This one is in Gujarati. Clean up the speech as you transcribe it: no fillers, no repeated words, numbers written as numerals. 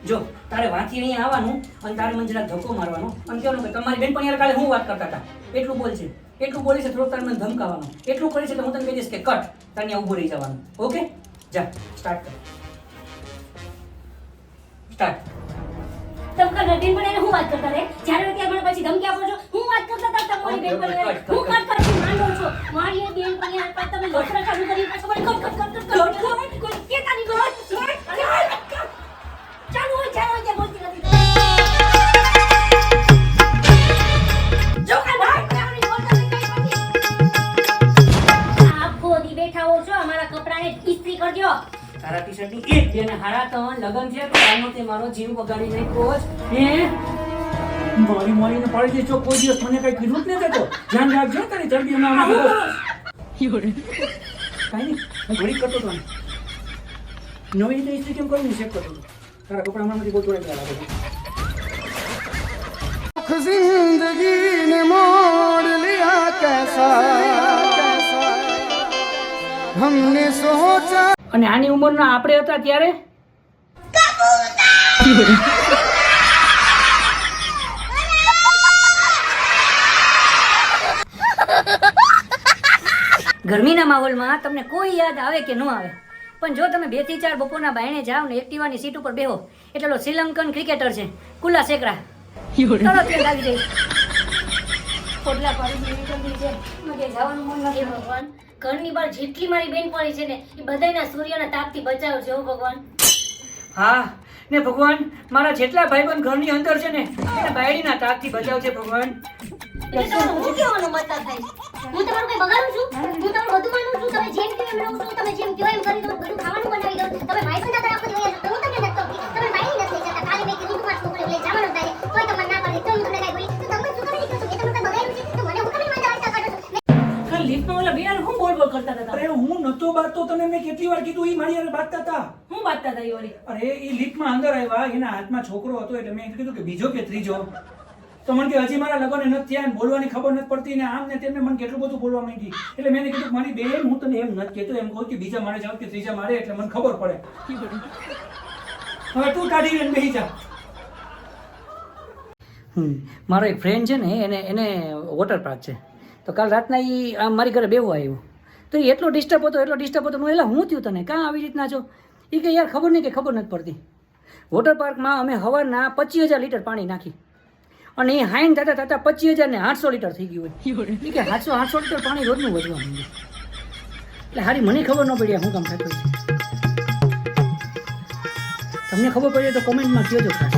જો તારે વાંચી અહીંયા આવવાનું અને તારે મને જરાક ધક્કો મારવાનો અને કહેવાનું કે તમારી બેનપણી યાર કાલે હું વાત કરતા હતા એટલું બોલ છે, એટલું બોલી છે, થોડોક તારે મને ધમકાવવાનું, એટલું કરી છે તો હું તને કહી દઈશ કે કટ, તારે ત્યાં ઊભું રહી જવાનું. ઓકે, જા સ્ટાર્ટ કર. સ્ટાર્ટ. તમે બેનપણીને હું વાત કરતા રે? જ્યારે ત્યાં મને પછી ધમકી આપો છો, હું વાત કરતા હતા તમારી બેનપણીને. હું કટ કરતી માંડો છો. મારી એ બેનપણી આ પાછ તમે લોખરા ચાલુ કરી પાછો મને કટ કે તારી ગોળ ચાલુ હોય ચાલુ બોલતી નથી. જો આ ભાઈ બોલતા નહીં પછી આખો દી બેઠા હો છો, અમારા કપડાને ઇસ્ત્રી કરજો. તારા ટી-શર્ટની એક બે ને હારા ત્રણ લગન છે તો આનો તે મારો જીવ બગાડી નાખ્યો છે. મારી મારીને પાડી દેજો. કોઈ દિવસ મને કઈ કીધું જ નથી તો ધ્યાન રાખજો તારી ચરબી ના કાઈ નહીં, હું ઘડી કરતો તો નવી રીતે ઇસ્ત્રી કેમ કરીને ચેક કરતો હતો. તારા કપડા માંથી બહુ થોડા લાગે છે. जिंदगी ने मोड़ लिया कैसा हमने सोचा. અને આની ઉંમરના આપણે હતા ત્યારે ગરમીના માહોલમાં તમને કોઈ યાદ આવે કે ન આવે, પણ જો તમે 2 થી 4 બપોરના બાયણે જાઓ ને એક્ટિવાની સીટ ઉપર બેહો એટલે શ્રીલંકન ક્રિકેટર છે કુલા સેકરા તરત યાદ આવી જાય. પોટલા પાડી નીકળી છે, મને જવાનું મન નથી. ભગવાન, ઘરની બહાર જેટલી મારી બેનપણી છે ને એ બધાયના સૂર્યના તાપથી બચાવ છે. ભગવાન, હા ને ભગવાન, મારા જેટલા ભાઈબંધ ઘરની અંદર છે ને એને બાયડીના તાપથી બચાવ છે ભગવાન. એટલે તમારું હું કહેવાનો મતલબ થાય? હું તમારું કઈ બગાડું છું? હું તમારું બધું માનું છું? તમે જેમ કહો એમ રહું છું? તમે જેમ કહો એમ કરી દો? બધું ખાવાનું બનાવી દો? તમે ભાઈ સંતા તરફ જ વયા જાઓ? હું તમને નથી કહતી. તમે ભાઈ નથી જતા. ખાલી મેં કીધું તમારા છોકરીને લઈ જવાનું થાય તોય તમને ના પાડી, તો હું તમને કઈ બોલી તો તમે શું કરી દીધું? એ તમે કઈ બગાડ્યું છે તો મને હું કઈ મજા આવતા કાઢો છો? લિફ્ટમાં ઓલા બિયાર હું બોલ બોલ કરતા હતા. અરે હું નતો બાતતો, તને મેં કેટલી વાર કીધું, ઈ મારી હારે બાતતા હતા. હું બાતતા હતા ઈ ઓલી. અરે ઈ લિફ્ટમાં અંદર આવ્યા, એના હાથમાં છોકરો હતો એટલે મેં કીધું કે બીજો કે ત્રીજો, તો મને કે હજી મારા લગ્ન નથી થયા, બોલવાની ખબર નથી પડતી ને આમ ને તેમને મને કેટલું બધું બોલવા માંડી. એટલે મેં કીધું મારી બેન, હું તને એમ નથી કહેતો, એમ કહું કે બીજા મારે જાવ કે ત્રીજા મારે, એટલે મને ખબર પડે. હવે તું કાઢી લઈને બેસી જા. મારો એક ફ્રેન્ડ છે ને એને વોટર પાર્ક છે, તો કાલ રાતના એ મારી ઘરે બેહવા આવ્યો, તો એ એટલો ડિસ્ટર્બ હતો હું એલા હું થયું તને કાં આવી રીતના છો? એ કે યાર ખબર નહીં કે ખબર નથી પડતી. વોટર પાર્કમાં અમે હવારના 25,000 લીટર પાણી નાખી અને એ હાઈન થતા 25,000 ને 800 લીટર થઈ ગયું હોય. એ કે 800 લીટર પાણી રોજનું વધવા માંડ્યું. એટલે હારી મને ખબર ન પડી હું કામ થતું છે. તમને ખબર પડે તો કોમેન્ટમાં કહેજો ખાસ.